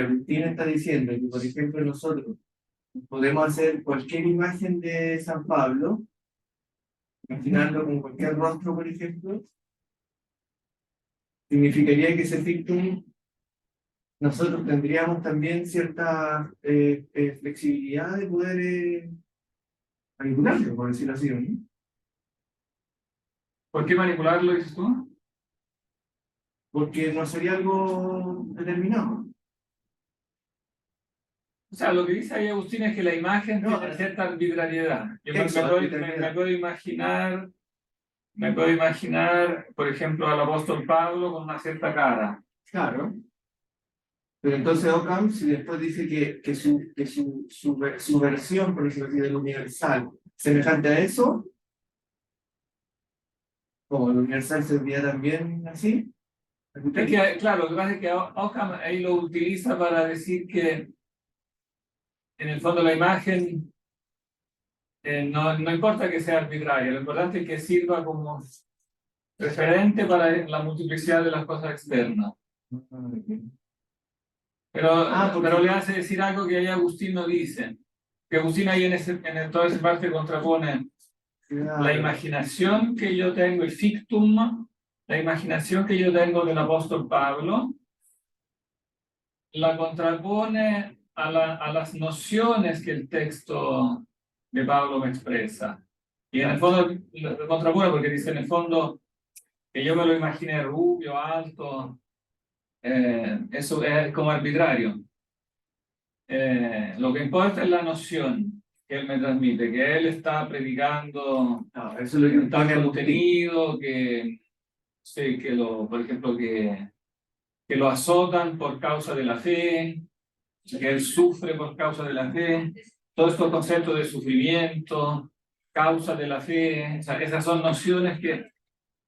Agustín está diciendo que, por ejemplo, nosotros podemos hacer cualquier imagen de San Pablo, imaginarlo con cualquier rostro, por ejemplo, significaría que ese fictum nosotros tendríamos también cierta flexibilidad de poder manipularlo, por decirlo así, ¿no? ¿Por qué manipularlo, dices tú? Porque no sería algo determinado. O sea, lo que dice ahí Agustín es que la imagen No, tiene cierta arbitrariedad. Yo arbitrariedad. me puedo imaginar, por ejemplo, al apóstol Pablo con una cierta cara. Claro. Pero entonces Occam, si después dice que su versión, por decirlo así, del universal, semejante a eso, como el universal sería también así. Es que, claro, lo que pasa es que Occam ahí lo utiliza para decir que en el fondo la imagen no importa que sea arbitraria, lo importante es que sirva como referente para la multiplicidad de las cosas externas. Pero le hace decir algo que ahí Agustín no dice. Que Agustín ahí en toda esa parte contrapone la imaginación que yo tengo, el fictum, la imaginación que yo tengo del apóstol Pablo, la contrapone a las nociones que el texto de Pablo me expresa. Y en el fondo lo contrapone porque dice en el fondo que yo me lo imaginé rubio, alto, eso es como arbitrario. Lo que importa es la noción que él me transmite, que él está predicando eso es lo que un tal contenido, que, sí, por ejemplo, que lo azotan por causa de la fe, que él sufre por causa de la fe, todos estos conceptos de sufrimiento, causa de la fe, o sea, esas son nociones que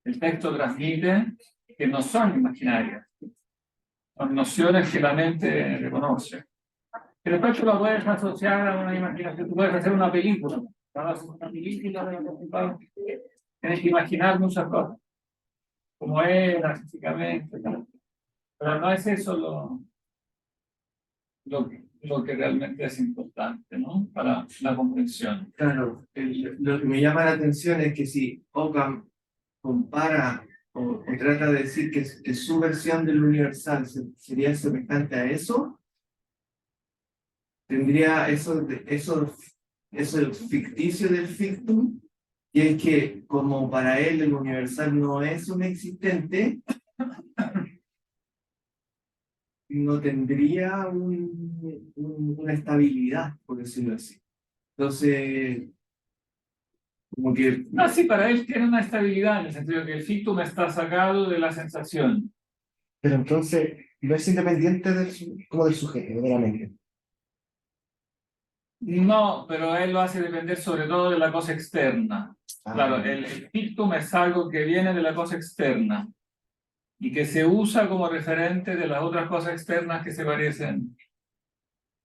el texto transmite que no son imaginarias, son nociones que la mente reconoce. Y después tú lo puedes asociar a una imaginación, tú puedes hacer una película, una película de los resultados, tienes que imaginar muchas cosas, como era físicamente, ¿no? Pero no es eso lo que realmente es importante, ¿no? Para la comprensión. Claro, lo que me llama la atención es que si Occam compara o trata de decir que su versión del universal sería semejante a eso, tendría eso ficticio del fictum, y es que como para él el universal no es un existente, no tendría una estabilidad, por decirlo así. Entonces, como que... No, sí, para él tiene una estabilidad en el sentido de que el fictum está sacado de la sensación. Pero entonces no es independiente como del sujeto, de la mente. No, pero él lo hace depender sobre todo de la cosa externa. Claro, el fictum es algo que viene de la cosa externa y que se usa como referente de las otras cosas externas que se parecen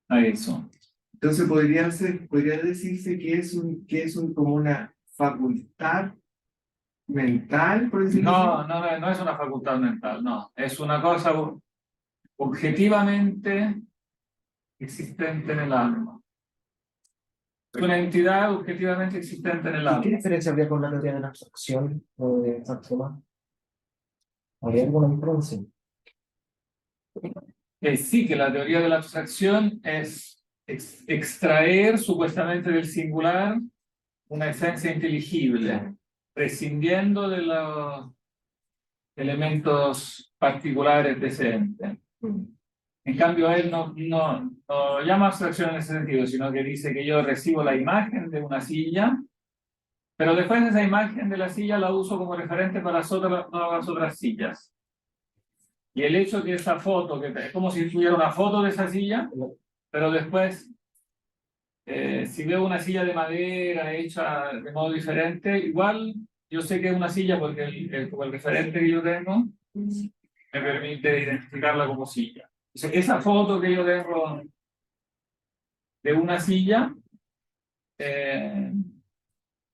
a eso. Entonces podría decirse que es como una facultad mental, por decirlo así. No es una facultad mental, no. Es una cosa objetivamente existente en el alma. Es una entidad objetivamente existente en el ¿Y qué alma. diferencia habría con la teoría de la abstracción o de Santo Tomás? ¿Habría alguna diferencia? Sí, que la teoría de la abstracción es extraer supuestamente del singular una esencia inteligible, prescindiendo de los elementos particulares de ese ente. En cambio, él no llama abstracción en ese sentido, sino que dice que yo recibo la imagen de una silla, pero después esa imagen de la silla la uso como referente para las otras sillas. Y el hecho que esa foto, que es como si tuviera una foto de esa silla, pero después, si veo una silla de madera hecha de modo diferente, igual yo sé que es una silla porque como el referente que yo tengo me permite identificarla como silla. Esa foto que yo tengo de una silla, él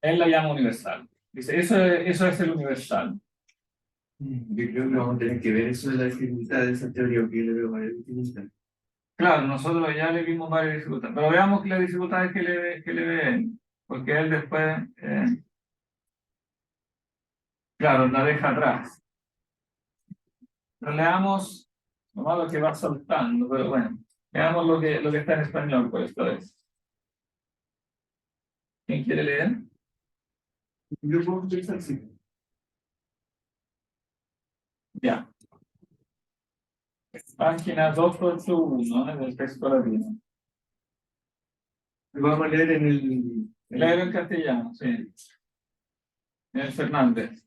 la llama universal. Dice, eso es el universal. Yo creo que vamos a tener que ver eso de la dificultad de esa teoría, porque yo le veo varias dificultades. Claro, nosotros ya le vimos varias dificultades, pero veamos las dificultades que le ve él, porque él después, claro, la deja atrás. Pero leamos, lo malo es que va saltando, pero bueno, veamos lo que está en español por esta vez. ¿Quién quiere leer? Yo puedo utilizar sí. Ya. Página 281 del texto latino. Lo vamos a leer en Léelo en castellano, sí. El Fernández.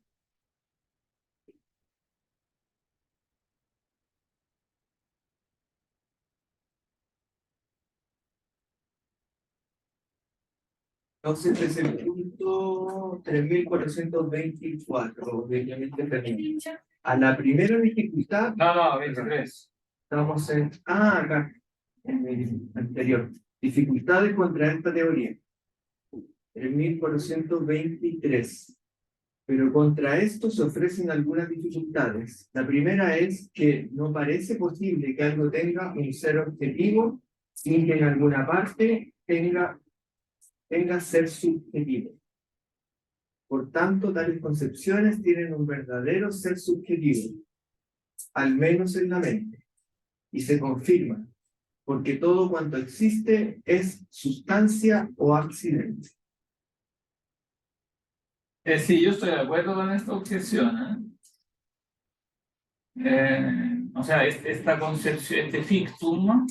Entonces es el punto 3424 de Clemente Fernández. A la primera dificultad, No, 23. estamos en. Ah, acá, en el anterior. Dificultades contra esta teoría. 3423. Pero contra esto se ofrecen algunas dificultades. La primera es que no parece posible que algo tenga un ser objetivo sin que en alguna parte tenga ser subjetivo. Por tanto, tales concepciones tienen un verdadero ser subjetivo, al menos en la mente, y se confirman, porque todo cuanto existe es sustancia o accidente. Sí, yo estoy de acuerdo con esta objeción. O sea, esta concepción, este fictum,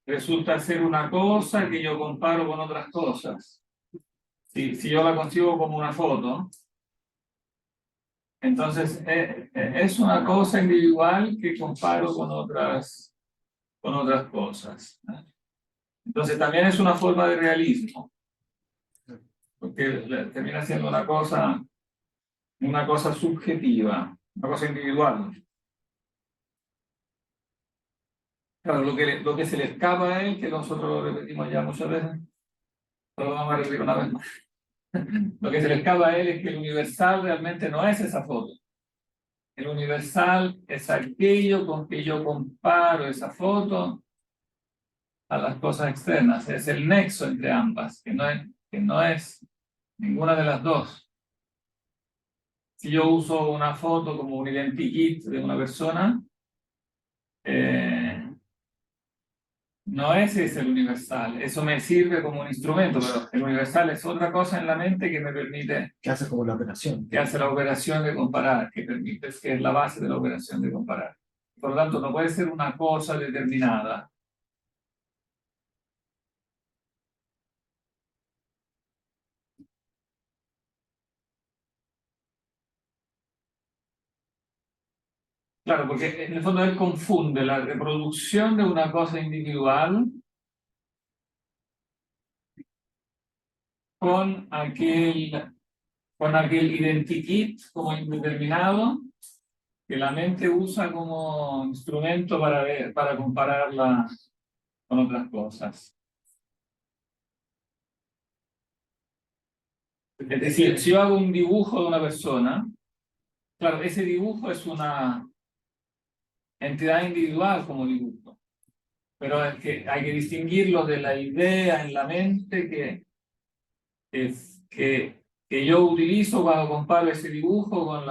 resulta ser una cosa que yo comparo con otras cosas. Si yo la concibo como una foto, entonces es una cosa individual que comparo con otras cosas. Entonces también es una forma de realismo, porque termina siendo una cosa subjetiva, una cosa individual. Claro, lo que se le escapa a él, que nosotros lo repetimos ya muchas veces, pero lo vamos a repetir una vez más. Lo que se le escapa a él es que el universal realmente no es esa foto. El universal es aquello con que yo comparo esa foto a las cosas externas. Es el nexo entre ambas, que no es ninguna de las dos. Si yo uso una foto como un identikit de una persona, no ese es el universal. Eso me sirve como un instrumento, pero el universal es otra cosa en la mente que me permite, ¿Qué hace como la operación? que hace la operación de comparar, que es la base de la operación de comparar. Por lo tanto, no puede ser una cosa determinada. Claro, porque en el fondo él confunde la reproducción de una cosa individual con aquel identikit como indeterminado que la mente usa como instrumento para compararla con otras cosas. Es decir, si yo hago un dibujo de una persona, claro, ese dibujo es una entidad individual como dibujo, pero es que hay que distinguirlo de la idea en la mente que yo utilizo cuando comparo ese dibujo con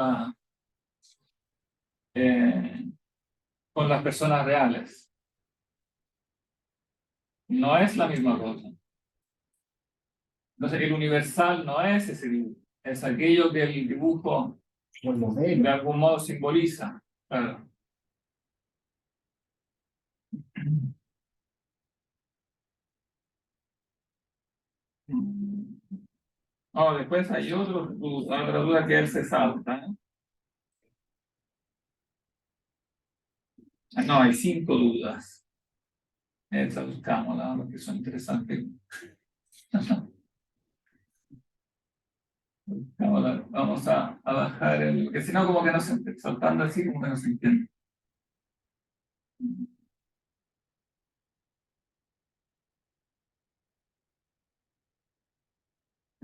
las personas reales. No es la misma cosa. Entonces, el universal no es ese dibujo, es aquello que el dibujo O el modelo. de algún modo simboliza. Claro. Oh, después hay otra duda que él se salta. No, hay 5 dudas. Estas buscamos, ¿no? Que son interesantes. Vamos a bajar el. Porque si no, como que no se saltando así, como que no se entiende.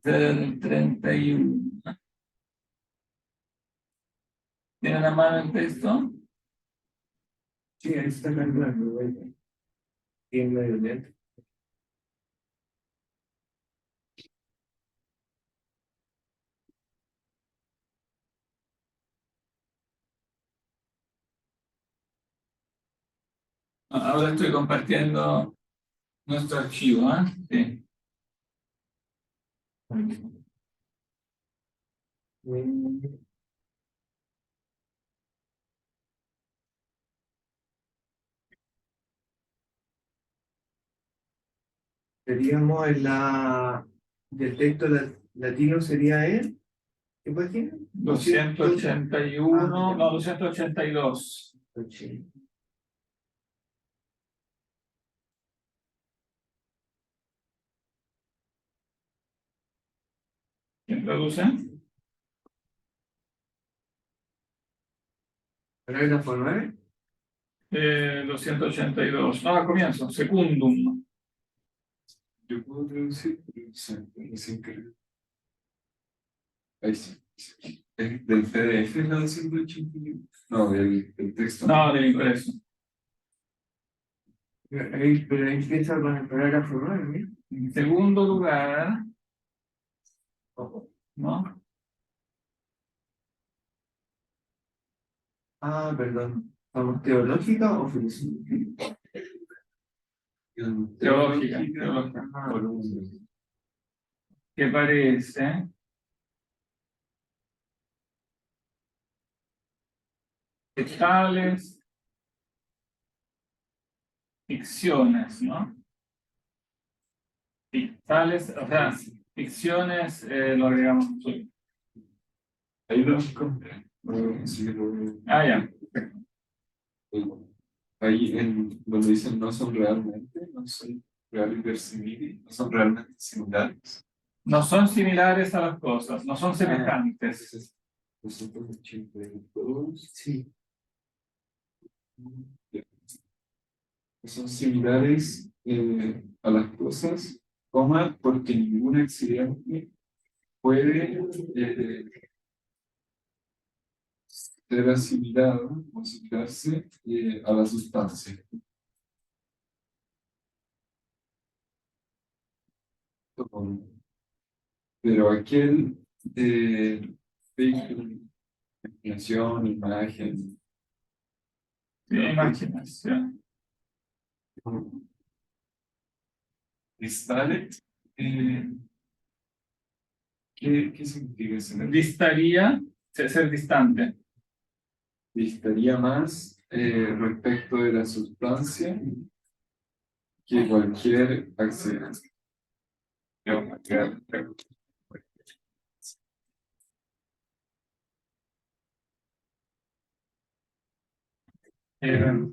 Del 31. ¿Tienen a mano el texto? Sí, ahí está cargando. y medio lento. Ahora estoy compartiendo nuestro archivo, ¿eh? Sí. Seríamos en la del texto latino sería el, ¿qué página? 281, no, 282. ¿Quién traduce? Parágrafo 9. 282. No, al comienzo, secundum. Yo puedo traducir, pero sin querer. Ahí sí. ¿Es del PDF la 281? No, del texto. No, del impreso. Pero ahí empieza con el parágrafo 9. En segundo lugar, ¿no? Ah, perdón. ¿Vamos teológica o filosófica? Teológica. Que parece que tales ficciones, ¿no? Tales, o sea, ficciones, lo agregamos. Ahí lo encontré. Sí, Ah, ya. ahí donde dicen no son realmente, no son reales versimili, no son realmente similares. No son similares a las cosas, no son semejantes. 282. Sí. No son similares a las cosas, coma, porque ningún accidente puede ser asimilado o asimilarse a la sustancia. Pero aquel vehículo, imaginación, imagen, Sí, imaginación. cristales, ¿qué significa eso? Distaría, ser distante. Distaría más respecto de la sustancia que cualquier accidente. Eh,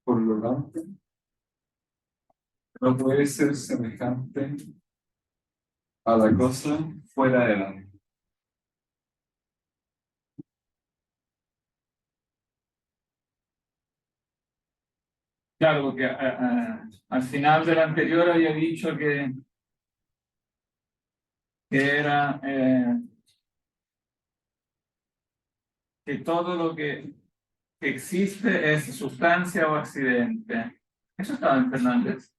Por lo tanto, no puede ser semejante a la cosa fuera de la. claro, porque al final del anterior había dicho que era que todo lo que existe es sustancia o accidente. Eso estaba en Fernández.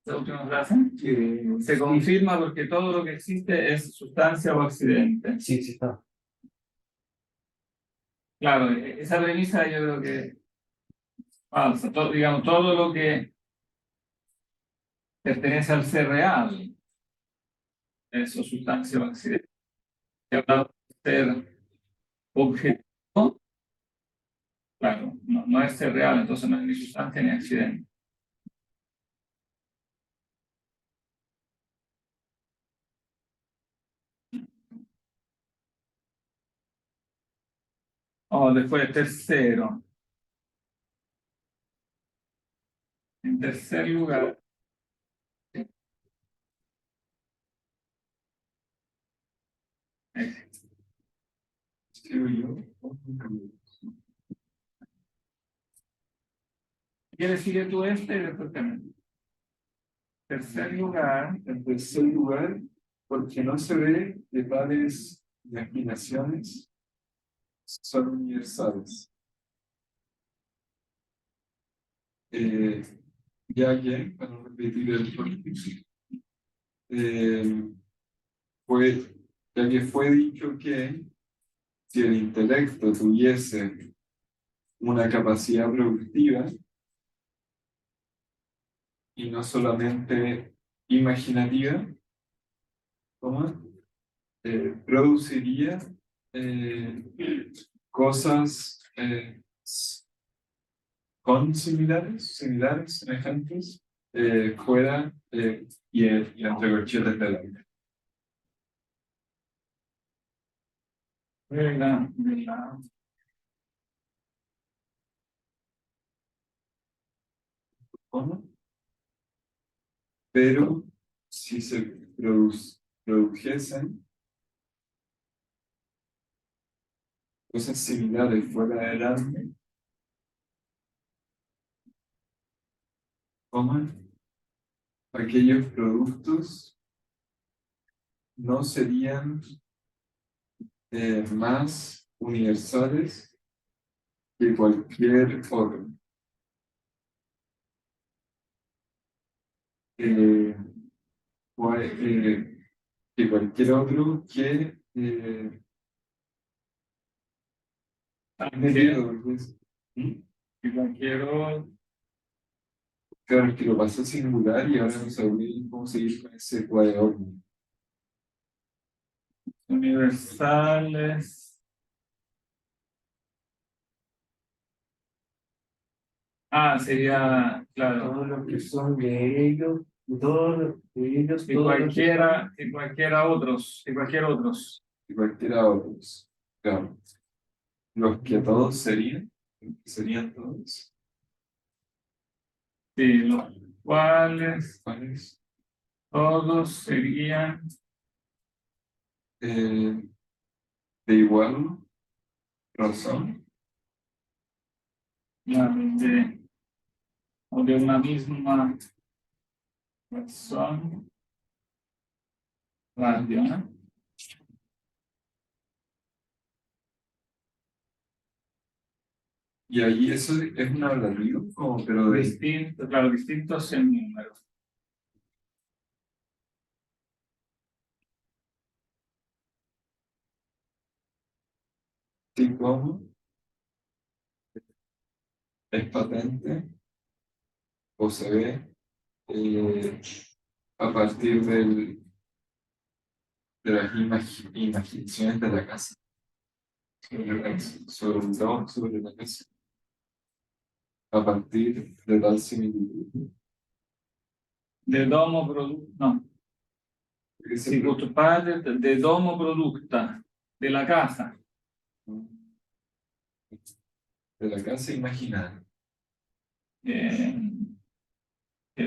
La última frase. Se confirma porque todo lo que existe es sustancia o accidente. Sí, sí está. Claro, esa premisa yo creo que falsa. Digamos, todo lo que pertenece al ser real es sustancia o accidente. Y hablado de ser objetivo, claro, no es ser real, entonces no es ni sustancia ni accidente. Después tercero. En tercer lugar, ¿quieres seguir tú este y después también? Tercer lugar, En tercer lugar, porque no se ve de tales imaginaciones son universales. Ya que, para no repetir el ya que fue dicho que si el intelecto tuviese una capacidad productiva y no solamente imaginativa, ¿cómo? Produciría cosas similares, semejantes, fuera y entre corchetes del aire. ¿Cómo? Pero si se produjesen cosas similares fuera del aire, ¿cómo? Aquellos productos no serían más universales que cualquier otro. Eh, que cualquier otro que Cualquier, ¿Mm? y cualquier Claro, que lo pasó singular y ahora no sabría cómo seguir con ese cuadro. universales. Ah, sería, claro, Todos los que son de ellos, y todos los que son cualquiera otros, y cualquier otros. Y cualquiera otros. Claro. Los que todos serían todos. Sí, los cuales ¿Cuáles? todos serían De igual razón. de, o de una misma razón, radio, ¿no? Y ahí eso es un hablativo, como, pero de Distintos, claro, distintos en número. sí como es patente o se ve a partir de las imaginaciones de la casa. Sobre el trabajo sobre la casa. A partir de tal similitud. De domo producto, no, si tu padre de domo producta, de la casa. De la casa imaginada. eh,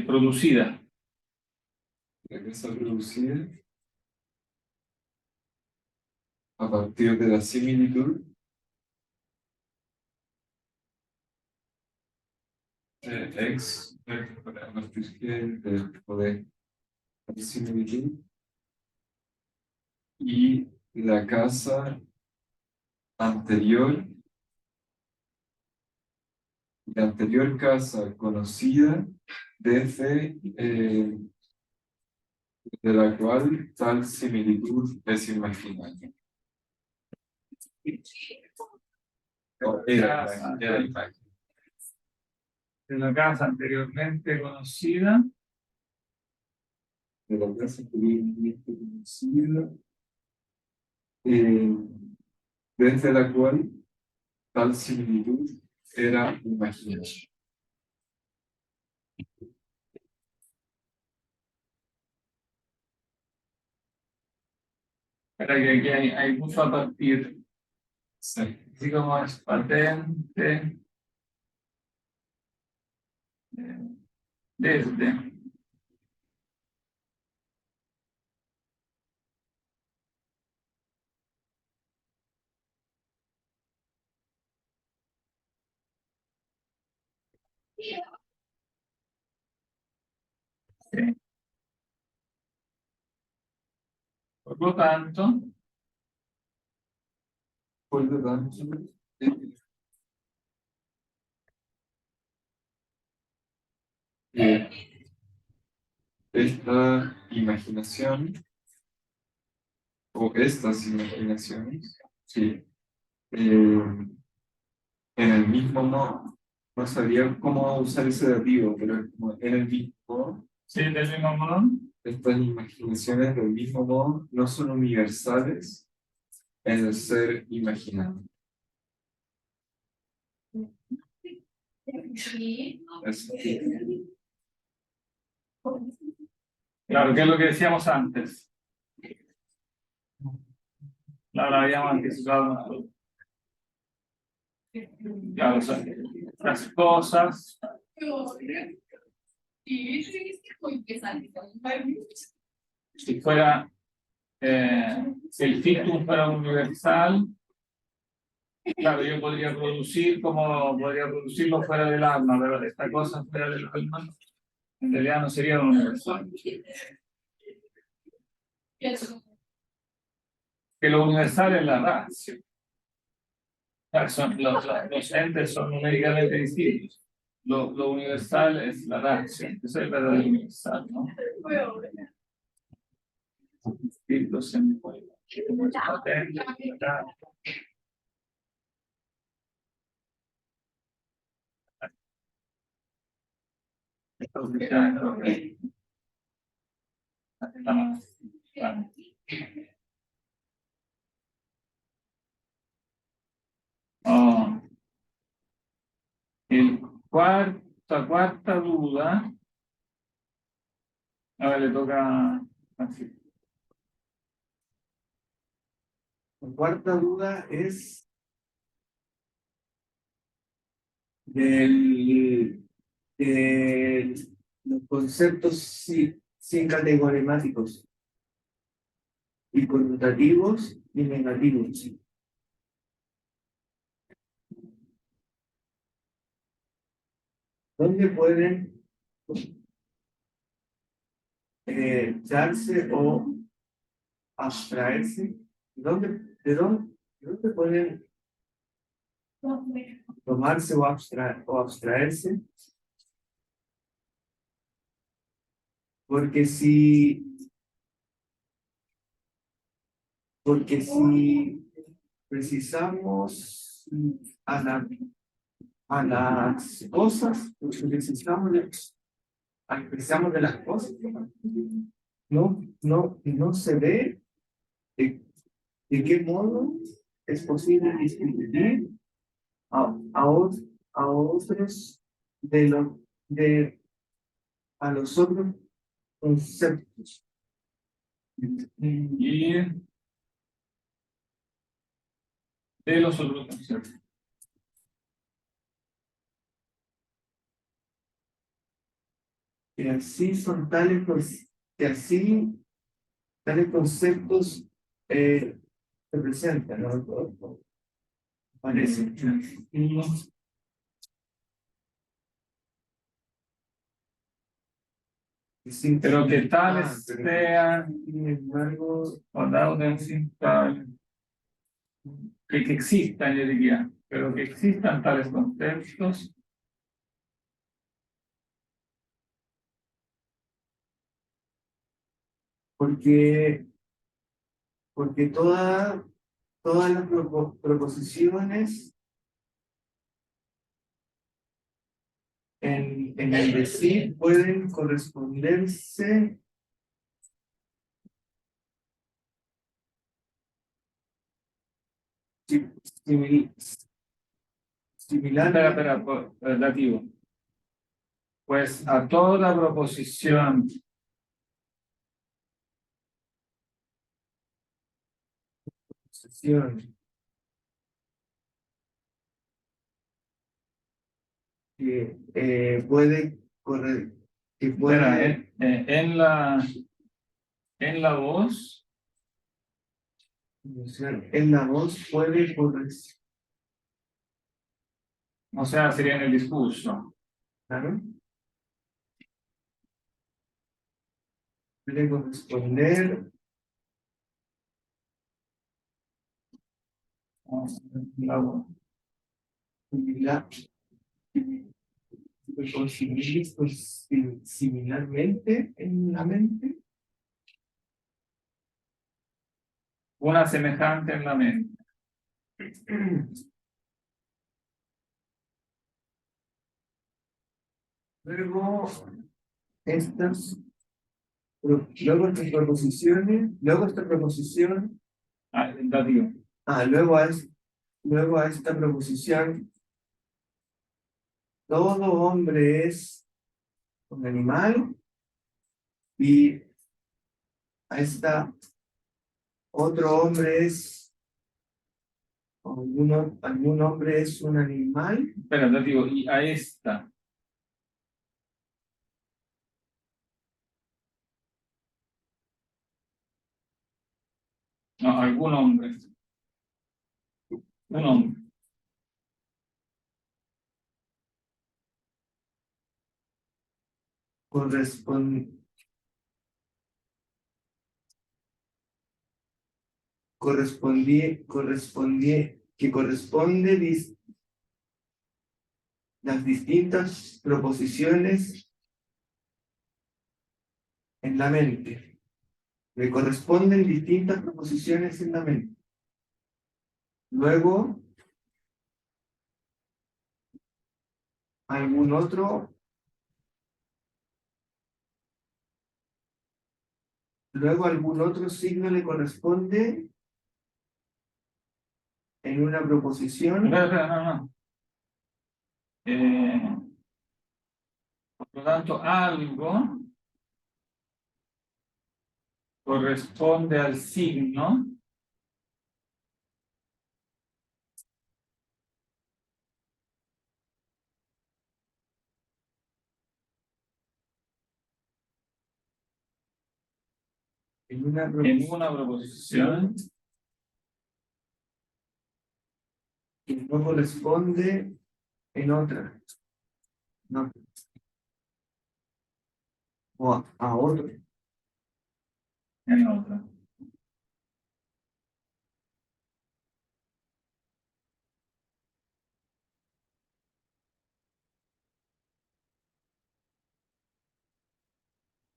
producida. La casa producida a partir de la similitud a partir de la similitud y la casa anterior, la anterior casa conocida desde de la cual tal similitud es imaginable. O era imagen. De la casa anteriormente conocida, De la casa anteriormente conocida, desde la cual tal similitud era imaginable. pero que aquí hay mucho a partir, Sí. así como es patente, desde. Sí. Por lo tanto, Por lo tanto, eh, esta imaginación o estas imaginaciones, sí, en el mismo modo, no sabría cómo usar ese dativo, pero es como en el mismo, Sí, del mismo modo. estas imaginaciones del mismo modo no son universales en el ser imaginado. Eso. Claro, que es lo que decíamos antes. Lo habíamos anticipado nosotros. Claro, o sea, las cosas. Si fuera, si el fictum fuera universal, claro, yo podría producir como podría producirlo fuera del alma, pero esta cosa fuera del alma, en realidad no sería universal. Que lo universal es la ratio. Claro, los entes son numéricamente distintos. Lo universal es la ratio. Eso es verdadero universal, ¿no? Espíritus en oh. Cuarta duda. Ahora le toca a Francisco. La cuarta duda es de los conceptos sin categoremáticos y connotativos y negativos. ¿Dónde pueden darse o abstraerse? ¿De dónde pueden tomarse o abstraerse? Porque si precisamos a las cosas, porque precisamos de las cosas, no se ve de qué modo es posible distinguir a otros a los otros conceptos. Y de los otros conceptos. Y así son que así tales conceptos se presentan, ¿no? Parece. Pero que tales sean, sin embargo, o dauden sin tal, que existan, yo diría, pero que existan tales conceptos. porque todas las proposiciones en el decir pueden corresponderse simil- similar. Espera, relativo. Pues a toda proposición Que puede correr, que espera, puede en la voz, en la voz puede o sea, sería en el discurso. corresponder La- Similar. Concebir pues, similarmente en la mente. Una semejante en la mente. Luego, estas, luego estas proposiciones, luego esta proposición, Ah, dativo. luego a esta proposición, todo hombre es un animal, y a esta otro hombre es, algún hombre es un animal. Espera, dativo. Y a esta. No, algún hombre. Un hombre. Corresponde, que corresponde las distintas proposiciones en la mente. Le corresponden distintas proposiciones en la mente. Luego, algún otro, signo le corresponde en una proposición. Espera, no. Por lo tanto, algo corresponde al signo En una en proposición una proposición que no corresponde en otra. No. O a otro. en otra.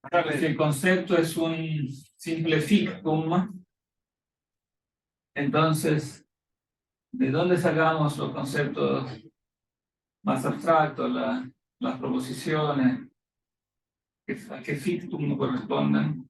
Claro, si el concepto es un simple fictum, entonces, ¿de dónde sacamos los conceptos más abstractos, las proposiciones? ¿A qué fictum corresponden?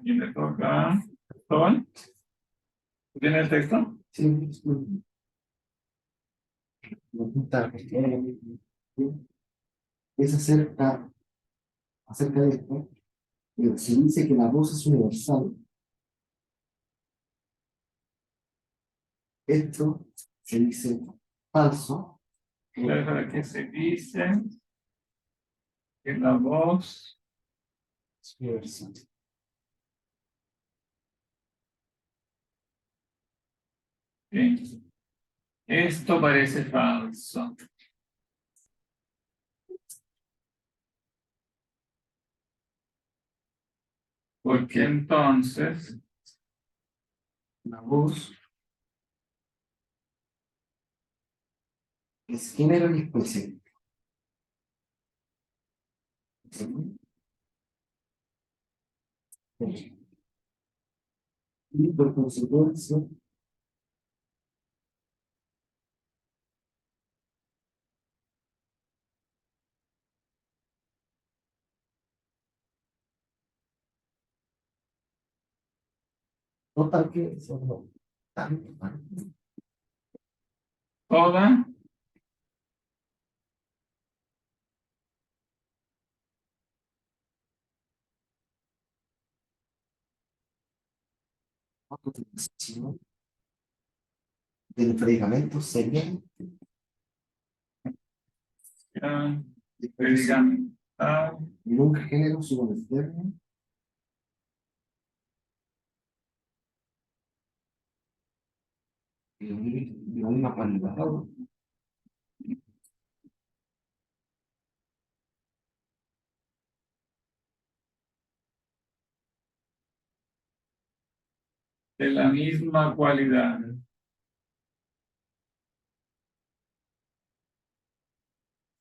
Y le toca. ¿Todo? ¿Tiene el texto? Sí, es acerca de esto, se dice que la voz es universal. Esto se dice falso. Para que se dice que la voz Es universal. sí. Esto parece falso. Porque entonces La voz es género y expresión. Y por consecuencia, no tal que solo tanto, toda del predicamento sería predicamental, nunca género subalterno, de la misma cualidad. de la misma cualidad.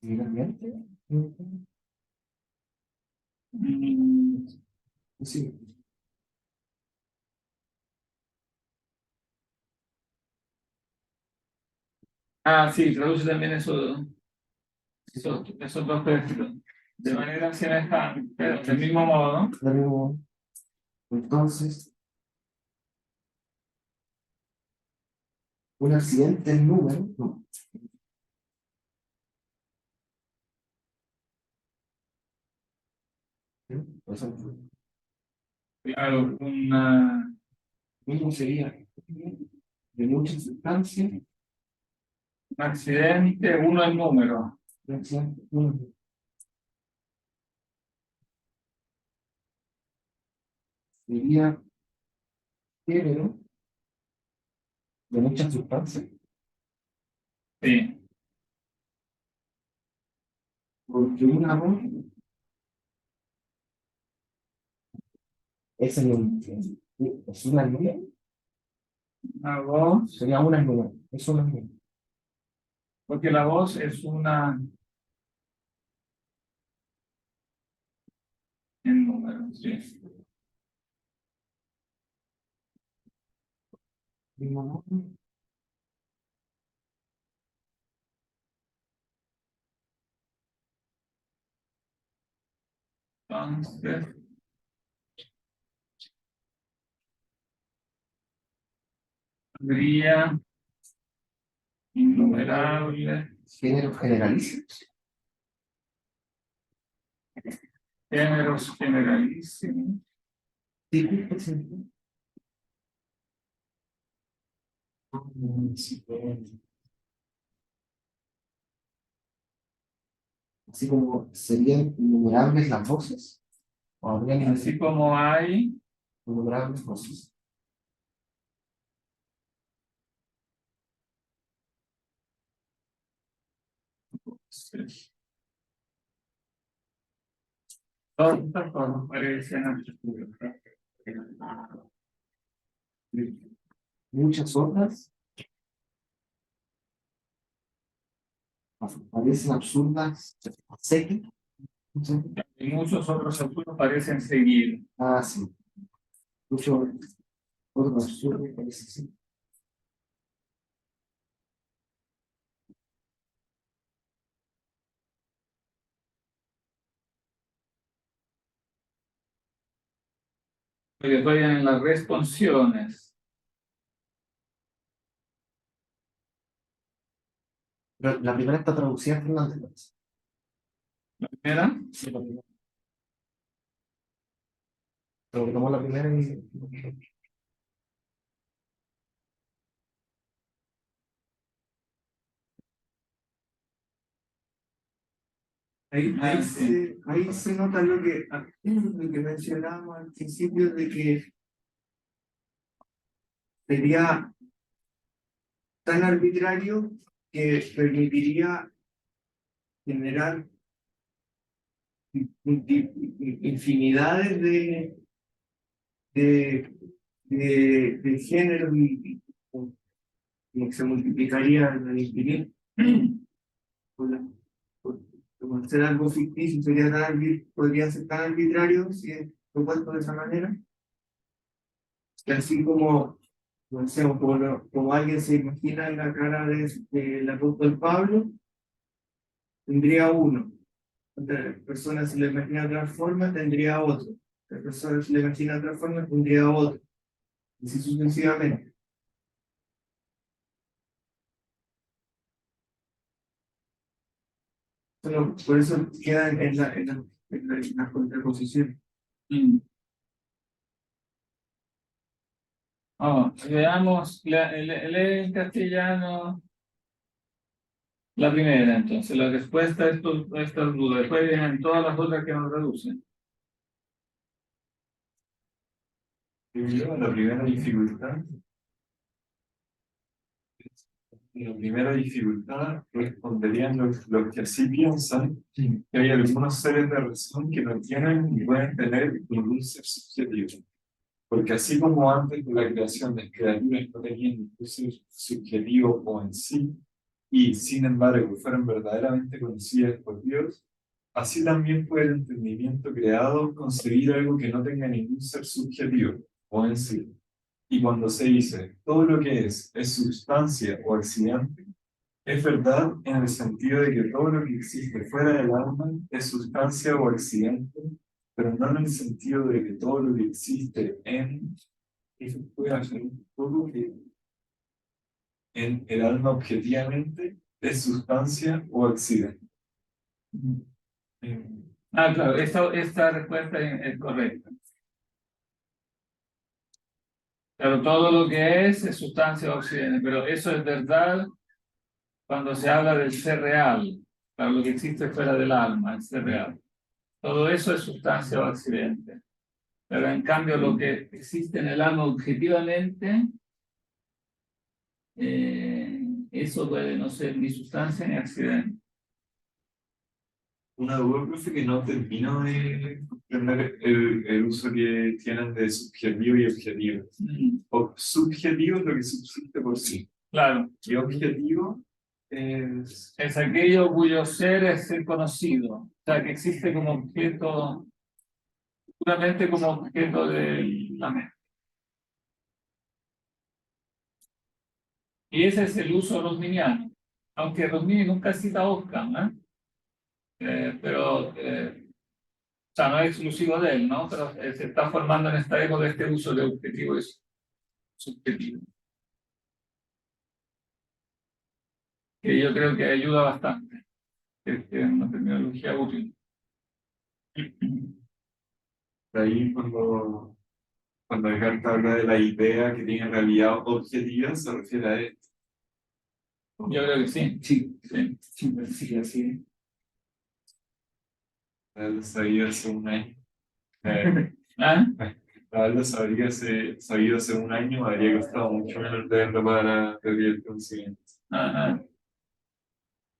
Finalmente, Mm, sí. sí, traduce también esos dos textos. De manera semejante, pero del mismo modo. Pero, entonces, un accidente en número, no. Por ejemplo, Claro, una, mismo sería de muchas sustancias, un accidente, uno en número. un accidente, uno sería género de muchas sustancias, Sí, porque una voz es es una nube, una voz, sería una nube, es una nube. porque la voz es una en número, sí. Mismo Entonces, habría innumerables género generalísimos. géneros generalísimos. Sí, por ejemplo. Sí, así como serían innumerables las voces, o habrían Así como hay innumerables voces. todas estas cosas parecen Muchas otras parecen absurdas, secas. y muchos otros autores parecen seguir. Ah, sí. Muchos otros absurdos parecen sí. Y después vienen las responsiones. Pero la primera está traducida en Fernández. La primera, Sí, la primera. Pero que tomó la primera y. Ahí se nota lo que mencionábamos al principio de que sería tan arbitrario que permitiría generar infinidades de, de géneros y como que se multiplicaría al infinito. Por la- por- Como hacer algo ficticio sería podría ser tan arbitrario si es propuesto de esa manera. Que así como, no sé, como alguien se imagina en la cara del apóstol Pablo, tendría uno. Otra persona se le imagina de otra forma, tendría otro. Otra persona se le imagina de otra forma, tendría otro. Y así sucesivamente. Por eso queda en la contraposición. mm. Veamos, lee en castellano La primera, entonces, la respuesta a estas dudas. Después vienen todas las otras que nos reducen. Primero, la primera dificultad. La primera dificultad responderían los que así piensan que hay algunos seres de razón que no tienen ni pueden tener ningún ser subjetivo. Porque así como antes de la creación las criaturas no tenían ningún ser subjetivo o en sí, y sin embargo fueron verdaderamente conocidas por Dios, así también puede el entendimiento creado concebir algo que no tenga ningún ser subjetivo o en sí. Y cuando se dice todo lo que es sustancia o accidente, es verdad en el sentido de que todo lo que existe fuera del alma es sustancia o accidente, pero no en el sentido de que todo lo que existe eso puede hacer todo que en el alma objetivamente es sustancia o accidente. Claro, esta respuesta es correcta. Claro, todo lo que es sustancia o accidente, pero eso es verdad cuando se habla del ser real, para lo que existe fuera del alma, el ser real. Todo eso es sustancia o accidente. Pero en cambio lo que existe en el alma objetivamente, eso puede no ser ni sustancia ni accidente. Una duda, profe, que no termino de comprender el uso que tienen de subjetivo y objetivo. Subjetivo es lo que subsiste por sí. Claro. Y objetivo es aquello cuyo ser es ser conocido. O sea, que existe como objeto, puramente como objeto de la mente. Y ese es el uso rosminiano. Aunque Rosmini nunca cita a Occam, pero o sea, no es exclusivo de él, ¿no? Pero se está formando en esta época este uso de objetivo y subjetivo. Que yo creo que ayuda bastante. Es una terminología útil. de ahí cuando Descartes habla de la idea que tiene realidad objetiva, se refiere a esto. Yo creo que sí. Sí, Sí. sí, así. Él sabía hace un año. ¿Ah? Haberlo sabido hace un año me habría costado mucho menos leerlo para teoría del conocimiento. Ajá.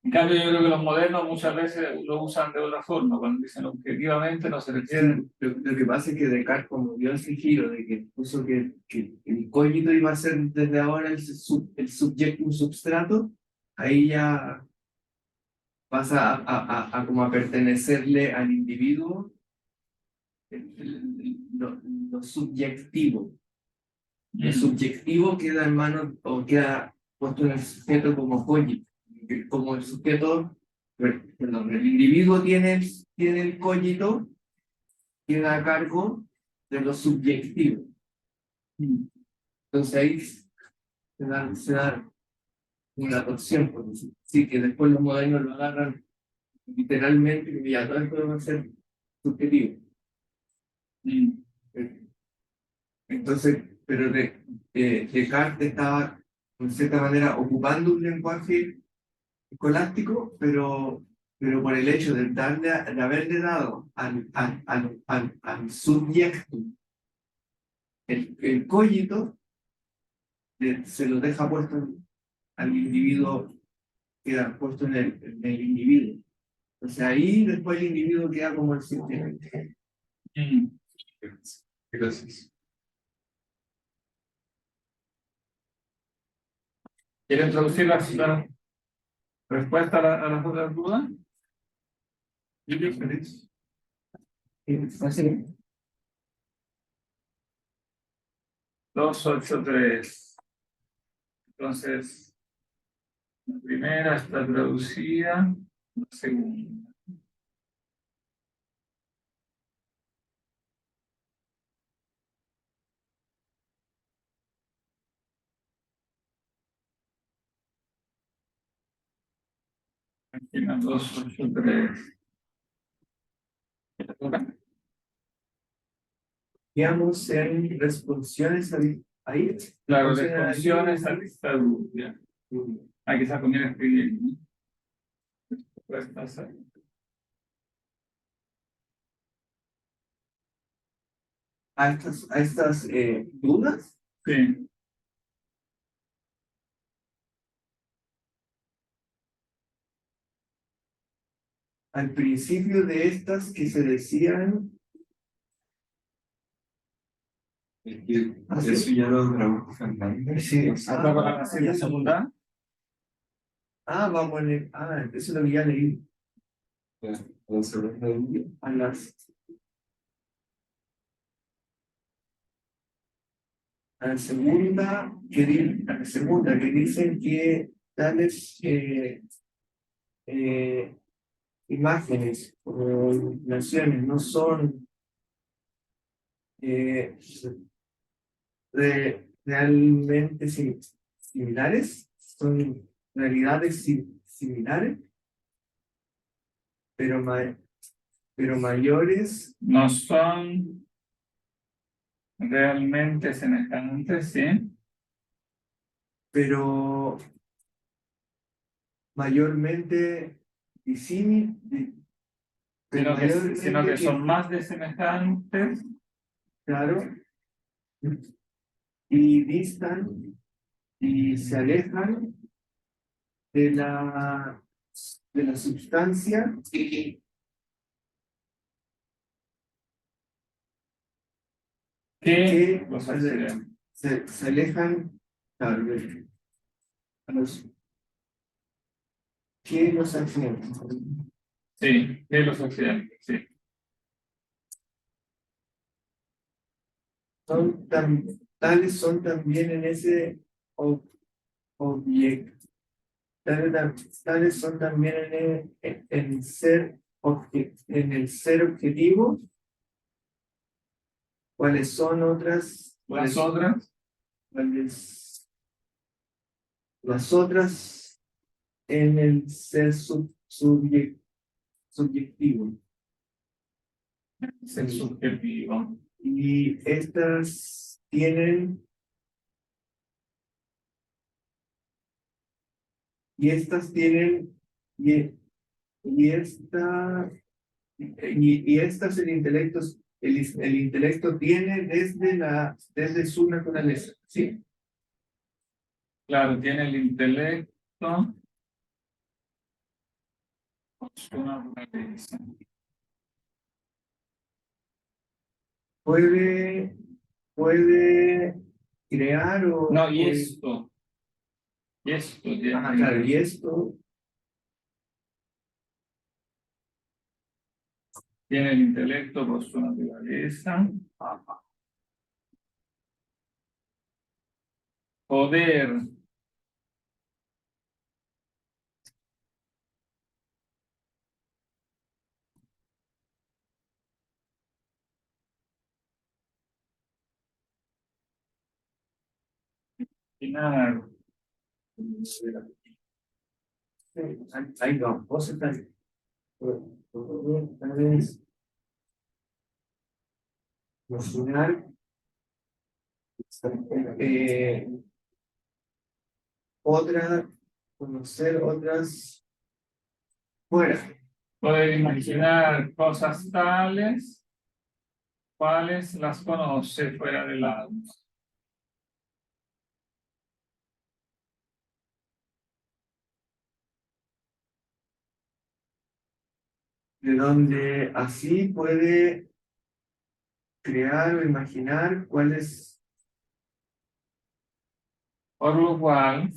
En cambio, yo creo que los modernos muchas veces lo usan de otra forma. Cuando dicen objetivamente, no se refieren. Lo que pasa es que Descartes, como dio ese giro de que puso que el cogito iba a ser desde ahora el subjecto, un substrato, ahí ya pasa a como a pertenecerle al individuo lo subjetivo. Lo subjetivo queda en manos o queda puesto en el sujeto como cogito. Como el sujeto, perdón, el individuo tiene el cogito, queda a cargo de lo subjetivo. Entonces ahí se da una torsión, por decir. Sí, que después los modernos lo agarran literalmente, que ya todo esto va a ser subjetivo. Entonces, pero Descartes estaba, en cierta manera, ocupando un lenguaje escolástico, pero por el hecho de haberle dado al subyecto el cogito, se lo deja puesto al individuo, queda puesto en el individuo. O sea, ahí después el individuo queda como el sujeto. Gracias. ¿Quieren introducir la respuesta a las otras dudas? Así. 283. Entonces, la primera está traducida, la segunda. Aquí la 283. Digamos, en responsiones ahí. Claro, responsiones a esta duda. Hay que saber escribir, ¿no? respuestas ahí. A estas dudas. Sí. Al principio de estas que se decían. Eso ya lo tradujo Fernández. Sí, Acá para la segunda. Vamos a leer. Eso lo que ya leí. La segunda duda. A la segunda que dicen que tales imágenes o ilustraciones no son realmente similares, son realidades similares, pero mayores. No son realmente semejantes, sí. Pero mayormente disímiles, Sino que son más de semejantes. claro, y distan y se alejan de la sustancia Que que los auxilian. se alejan, claro, que los accidentes. Sí, que los auxilian, sí. Tales son también en ese objeto. Tales son también en el ser objetivo. ¿Cuáles son otras? Las otras, Las otras en el ser subjetivo. es el subjetivo. Y estas tienen. Y estas tienen. Y estas el intelecto tiene desde su naturaleza, ¿sí? Claro, tiene el intelecto. Su naturaleza. Puede crear o. No, y esto. Y esto tiene. Claro, y esto. Tiene el intelecto por su naturaleza. Poder. Imaginar. Ahí va, vos estás. Tal vez. Imaginar. Conocer otras fuera. Poder imaginar cosas tales, cuales las conoce fuera del alma. De donde así puede crear o imaginar cuáles. Por lo cual,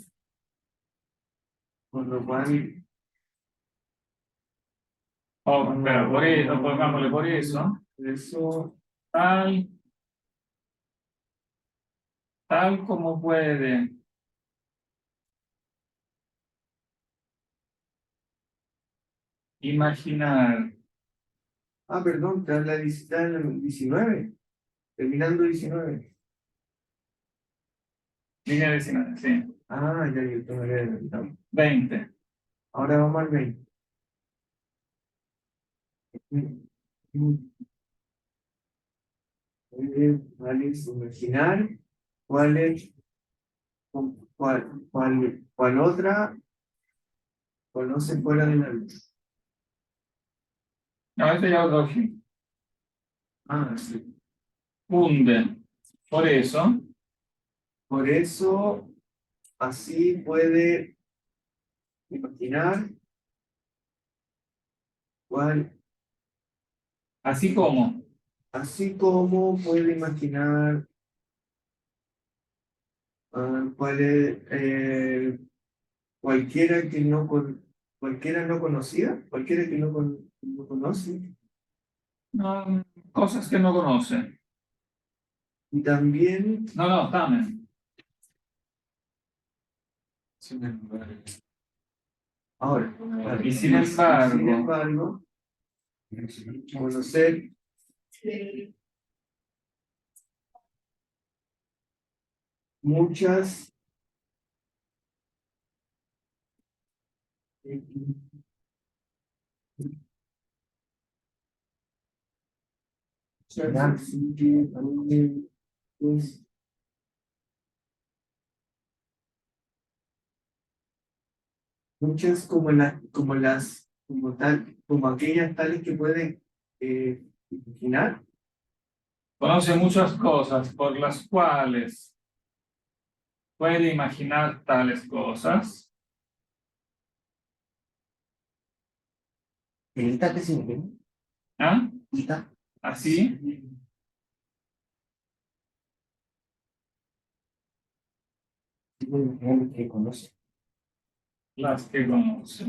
Por lo cual. pero por eso, pongámosle por eso, Eso. tal como puede imaginar. Perdón, te habla de 19. Terminando 19. Línea 19, sí. Ya yo te me había adelantado. 20. Ahora vamos al 20. Vale, imaginar cuál otra conoce fuera de la luz. No, ese ya otro ejemplo. Ah, sí. Funde. Por eso, Por eso, así puede imaginar cuál, así como. así como puede imaginar cuál es cualquiera que no cualquiera no conocida, cualquiera que no conoce. No, cosas que no conoce. Y también, No, no, también. Sin embargo, ahora, Y sin embargo, conocer muchas pues, muchas como aquellas tales que pueden imaginar. conoce muchas cosas por las cuales puede imaginar tales cosas. ¿El ita qué significa? ¿Ah? Ita. Así, El que conoce. las que conoce.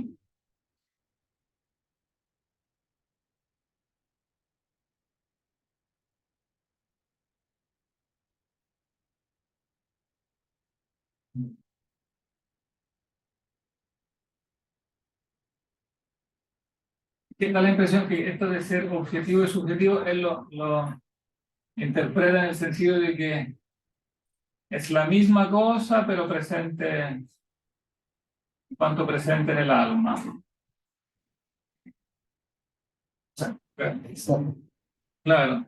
Que da la impresión que esto de ser objetivo y subjetivo, él lo interpreta en el sentido de que es la misma cosa, pero presente, en cuanto presente en el alma. Exacto. Claro,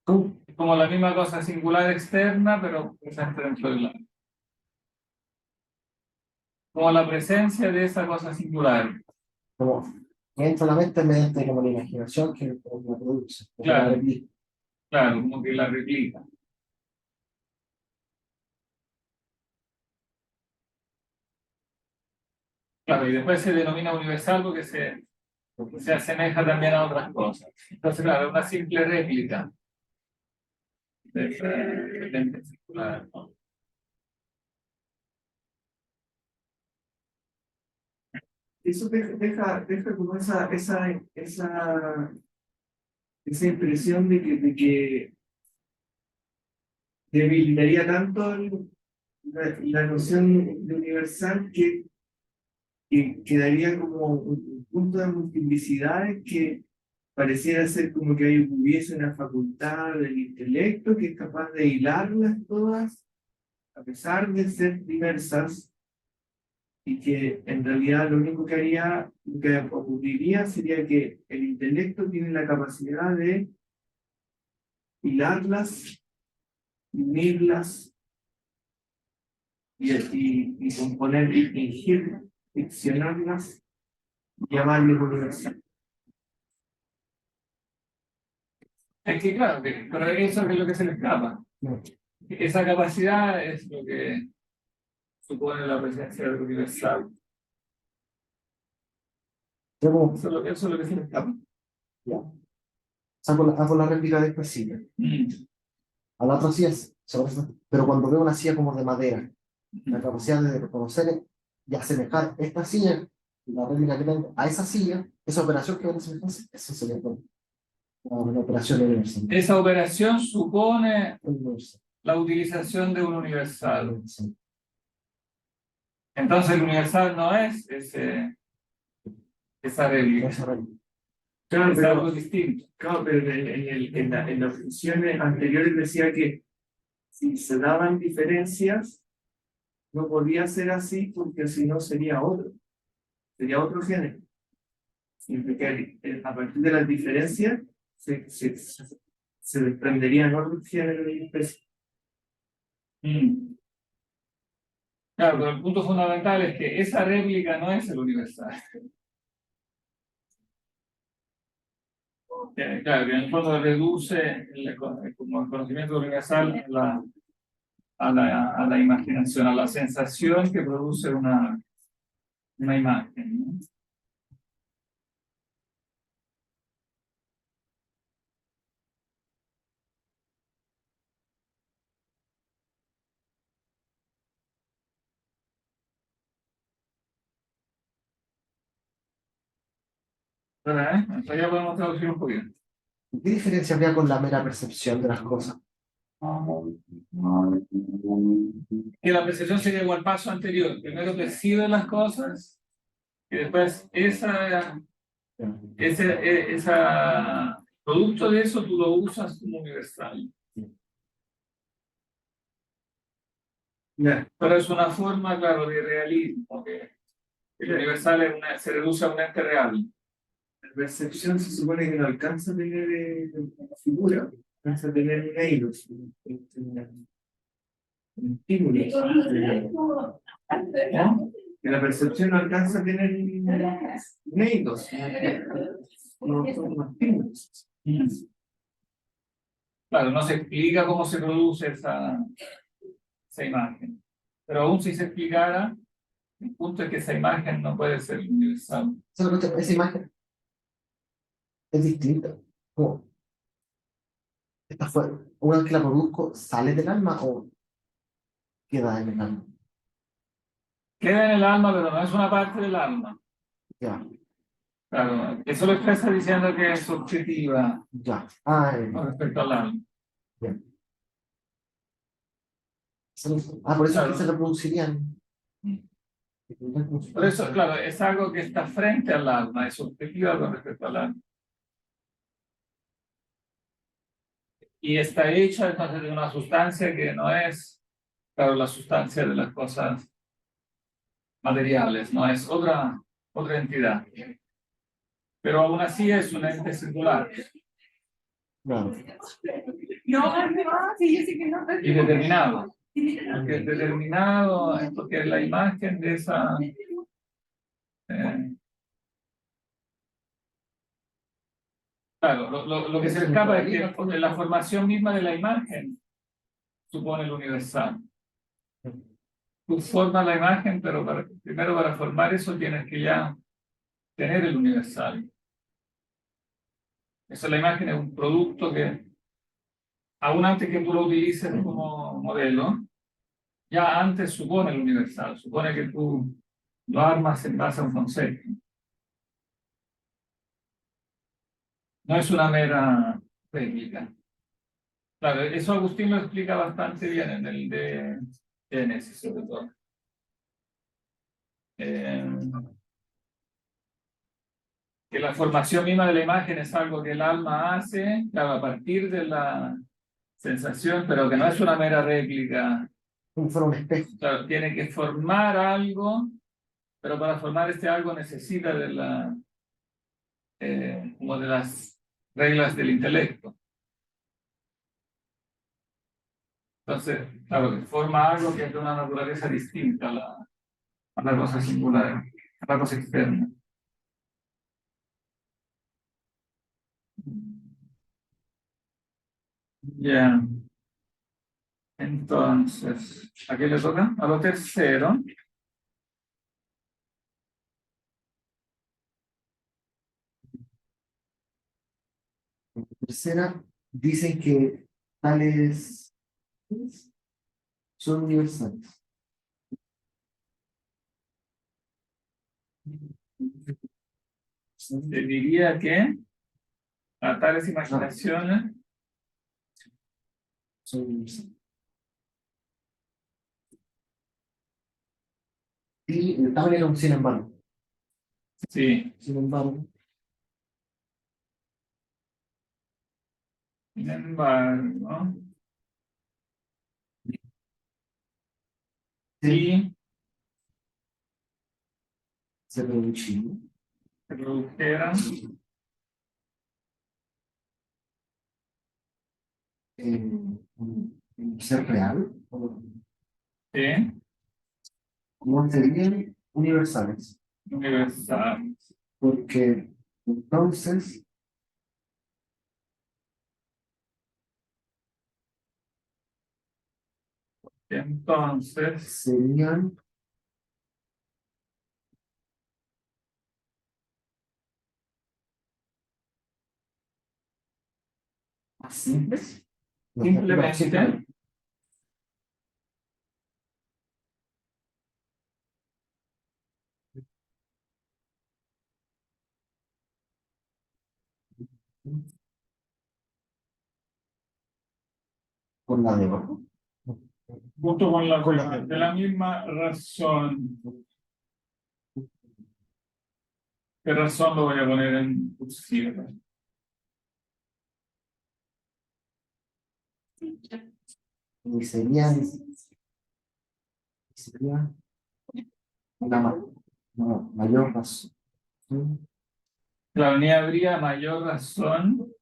¿Cómo? es como la misma cosa singular externa, pero presente dentro del alma. Como la presencia de esa cosa singular. Como que entra a la mente mediante como la imaginación que la produce. O que la Claro, replica. claro, como que la replica. Claro, y después se denomina universal porque se asemeja también a otras cosas. Entonces, claro, es una simple réplica del ente singular, ¿no? Eso deja como esa impresión de que debilitaría tanto la noción de universal que quedaría como un punto de multiplicidades que pareciera ser como que hubiese una facultad del intelecto que es capaz de hilarlas todas, a pesar de ser diversas, y que en realidad lo único que haría, lo que ocurriría sería que el intelecto tiene la capacidad de hilarlas, unirlas y componer, y fingir, ficcionarlas, llamarles universal. Es que claro, pero eso es lo que se le escapa. No. Esa capacidad es lo que supone la presencia del universal. Yo como, Eso es lo que se le escapa. ya, hago la réplica de esta silla. A la otra silla se parece, pero cuando veo una silla como de madera, la capacidad de reconocer y asemejar esta silla, la réplica que tengo, a esa silla, esa operación que van a semejarse, eso sería como una operación universal. Esa operación supone Universal. la utilización de un universal. Universal. Entonces el universal no es esa réplica, Esa réplica. Claro, es algo distinto. claro, pero en las funciones anteriores decía que si se daban diferencias, no podía ser así porque si no sería otro género. Siempre que a partir de las diferencias se desprenderían otros géneros y especies. Claro, pero el punto fundamental es que esa réplica no es el universal. Claro, que en el fondo reduce como el conocimiento universal a la imaginación, a la sensación que produce una imagen, ¿no? Entonces ya podemos traducir un poquito. ¿Qué diferencia habría con la mera percepción de las cosas? Que la percepción sería igual paso anterior. Primero percibe las cosas y después esa producto de eso tú lo usas como universal. Pero es una forma, claro, de realismo, que el universal se reduce a un ente real. La percepción se supone que no alcanza a tener una figura, alcanza a tener un eidos, un estímulo. ¿No? Que la percepción no alcanza a tener un eidos, no son unos estímulos. Claro, no se explica cómo se produce esa imagen. Pero aún si se explicara, el punto es que esa imagen no puede ser universal. Esa imagen es distinta. Como, una vez que la produzco, ¿sale del alma o queda en el alma? Queda en el alma, pero no es una parte del alma. Ya, Claro, eso lo expresa diciendo que es subjetiva ya. con respecto al alma. Bien. Por eso es Claro. que se lo producirían. Por eso, claro, es algo que está frente al alma, es subjetiva con respecto al alma. Y está hecha entonces de una sustancia que no es, claro, la sustancia de las cosas materiales, no es otra entidad. Pero aún así es un ente singular. Claro. Y determinado. Porque es determinado, porque es la imagen de esa. Claro, lo que se escapa es que la formación misma de la imagen supone el universal. Tú formas la imagen, pero primero para formar eso tienes que ya tener el universal. Esa la imagen es un producto que, aún antes que tú lo utilices como modelo, ya antes supone el universal, supone que tú lo armas en base a un concepto. No es una mera réplica. Claro, eso Agustín lo explica bastante bien en el de Génesis, sobre todo. Que la formación misma de la imagen es algo que el alma hace, claro, a partir de la sensación, pero que no es una mera réplica. Como fuera un espejo. Claro, tiene que formar algo, pero para formar este algo necesita como de las reglas del intelecto. Entonces, claro, que forma algo que es de una naturaleza distinta a la cosa singular, a la cosa externa. Ya. Entonces, ¿a qué le toca? A lo tercero. En la tercera, dicen que tales son universales. Te diría que a tales imaginaciones Son universales. Y también era un sin embargo. sí. Sin embargo, Sin embargo, sí se produjeron se produjeran un ser real, sí, no serían universales, universales. porque entonces Entonces, serían más simples. simplemente, con la de abajo. junto con la Con la de la misma razón. ¿Qué razón lo voy a poner en cursiva? Y serían una mayor razón Claro, ni habría mayor razón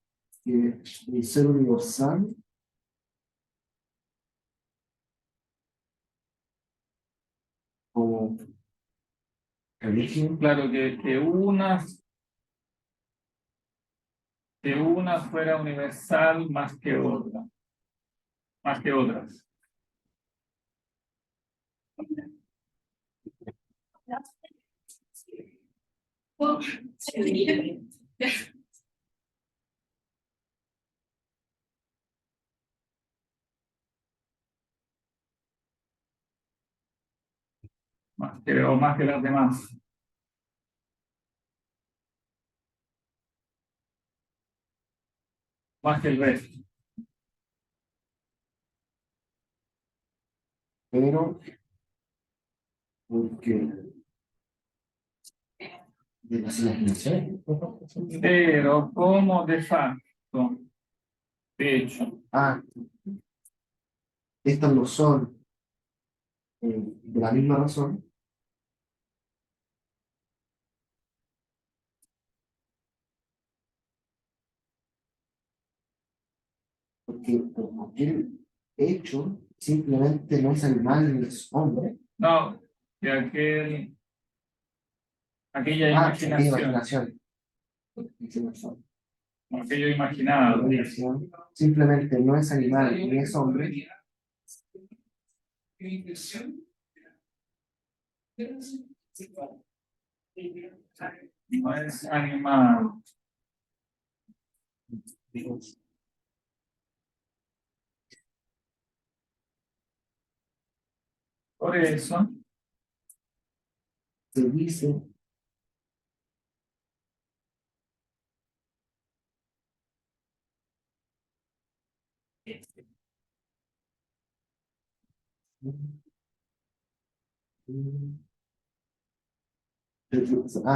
que el ser universal como religión. claro, que una fuera universal más que otra, más que otras. O más que las demás. Más que el resto. Pero porque de las imaginaciones. Pero como de facto, de hecho, Estas no son de la misma razón. Porque aquel hecho simplemente no es animal ni es hombre. no, que aquella imaginación, aquello imaginado, simplemente no es animal ni es hombre. no es animal. Por eso, Se dice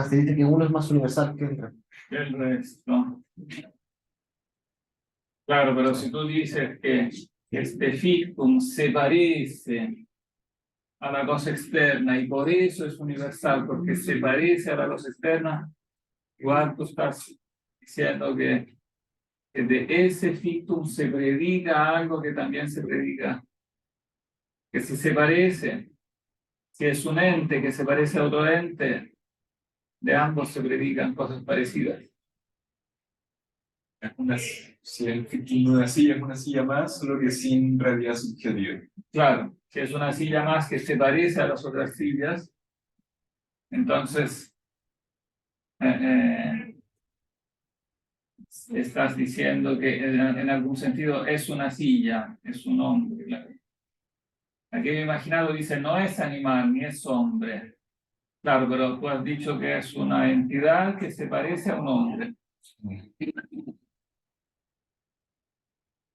se dice que uno es más universal que otro. el resto. Claro, pero si tú dices que este fictum se parece a la cosa externa y por eso es universal, porque se parece a la cosa externa, igual tú estás diciendo que de ese fictum se predica algo que también se predica, que si se parece, si es un ente que se parece a otro ente, de ambos se predican cosas parecidas. Si el fictín de una silla es una silla más, solo que sin realidad subjetiva. Claro, si es una silla más que se parece a las otras sillas, entonces estás diciendo que en algún sentido es una silla, es un hombre. Claro. Aquello imaginado dice no es animal ni es hombre. Claro, pero tú has dicho que es una entidad que se parece a un hombre.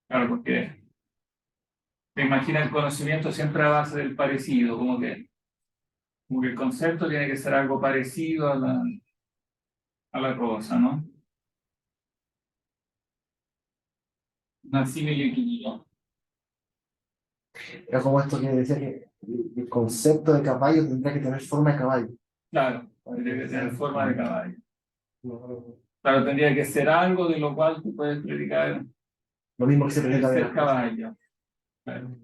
Claro, porque te imaginas el conocimiento siempre a base del parecido, como que el concepto tiene que ser algo parecido a la cosa, ¿no? Una similitud. Era como esto que decía que el concepto de caballo tendría que tener forma de caballo. Claro, tendría que tener forma de caballo. Claro, tendría que ser algo de lo cual tú puedes predicar Lo mismo que se predica de ser caballo. Claro.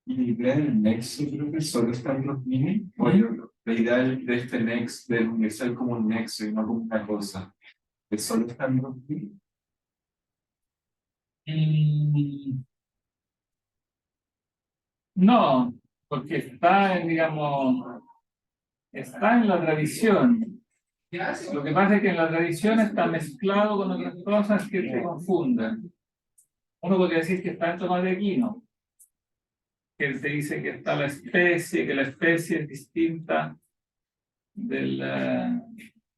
Y la idea del nexo, creo que solo están los mini. La idea de este nexo, del universal como un nexo y no como una cosa, que solo están los mini. No, porque está en, digamos, está en la tradición. Lo que pasa es que en la tradición está mezclado con otras cosas que se confunden. Uno podría decir que está en Tomás de Aquino, que él te dice que está la especie, que la especie es distinta de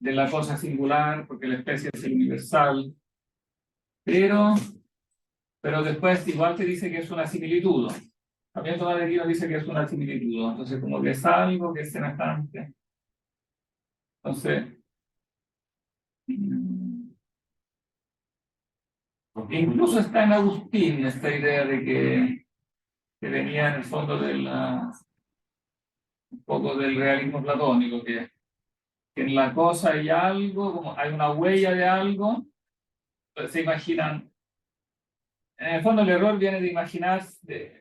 la cosa singular, porque la especie es el universal, pero después igual te dice que es una similitud. También Tomás de Aquino dice que es una similitud, entonces como que es algo que es semejante. Entonces, incluso está en Agustín esta idea de que venía en el fondo un poco del realismo platónico, que en la cosa hay algo, como hay una huella de algo, pues se imaginan. En el fondo el error viene de imaginar,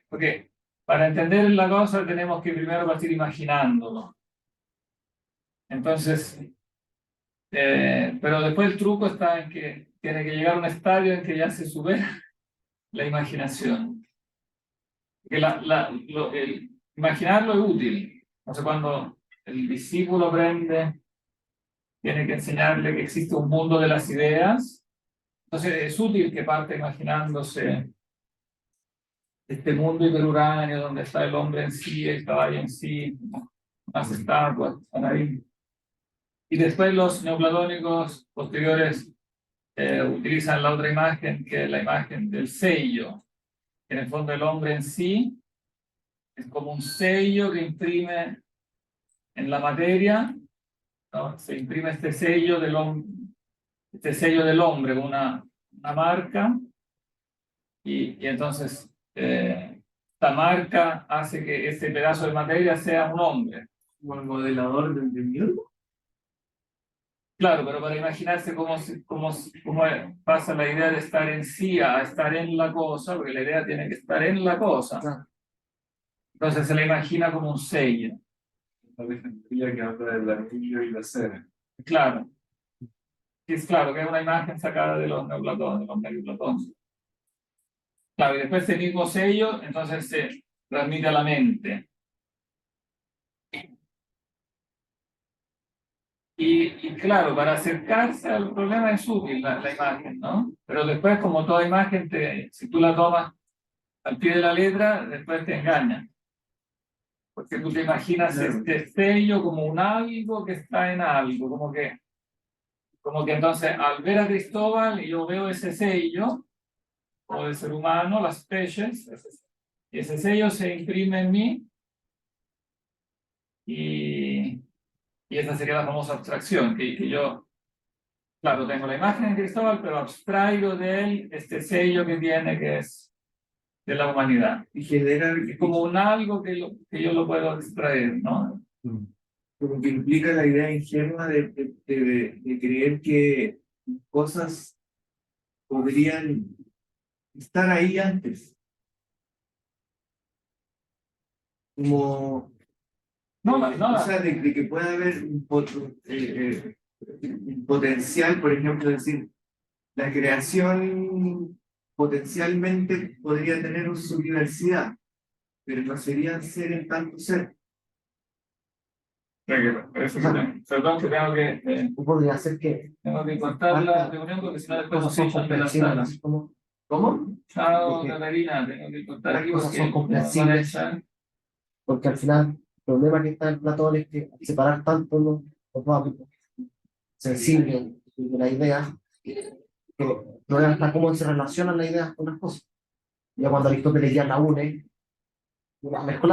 porque para entender la cosa tenemos que primero partir imaginándolo. Entonces, pero después el truco está en que tiene que llegar a un estadio en que ya se supera la imaginación. Que el imaginarlo es útil. Entonces, cuando el discípulo aprende, tiene que enseñarle que existe un mundo de las ideas. Entonces, es útil que parte imaginándose este mundo hiperuráneo donde está el hombre en sí, el caballo en sí, las estatuas están ahí. Y después los neoplatónicos posteriores utilizan la otra imagen, que es la imagen del sello. En el fondo el hombre en sí es como un sello que imprime en la materia, ¿no? Se imprime este sello del hombre, una marca, y entonces esta marca hace que ese pedazo de materia sea un hombre. Como el modelador del Newton. Claro, pero para imaginarse cómo pasa la idea de estar en sí a estar en la cosa, porque la idea tiene que estar en la cosa. Entonces se la imagina como un sello. La Alejandría que habla del anillo y la cera. Claro. Es claro que es una imagen sacada de los neoplatones, de los neoplatones. Claro, y después ese mismo sello, entonces se transmite a la mente. Y claro, para acercarse al problema es útil la imagen, ¿no? Pero después, como toda imagen, si tú la tomas al pie de la letra, después te engaña. Porque tú te imaginas este sello como un algo que está en algo, como que entonces al ver a Cristóbal y yo veo ese sello, o del ser humano, las especies, y ese sello se imprime en mí, y esa sería la famosa abstracción, que yo, claro, tengo la imagen de Cristóbal, pero abstraigo de él este sello que tiene, que es de la humanidad. Y genera Como un algo que yo lo puedo extraer, ¿no? como que implica la idea ingenua de creer que cosas podrían estar ahí antes. Como, o sea, de que pueda haber un potencial, por ejemplo, decir, la creación potencialmente podría tener su diversidad, pero no sería ser en tanto ser. Perdón que Podría ser que tengo que cortar la reunión porque si no después cosas son nos echan de la sala. comprensibles. ¿Cómo? Chao, Porque Catarina, tengo que cortar las aquí cosas porque son comprensibles. Porque al final el problema que está en Platón es que al separar tanto los ámbitos sensibles de la idea, que el problema está cómo se relacionan las ideas con las cosas. Ya cuando Aristóteles ya la une, la mezcla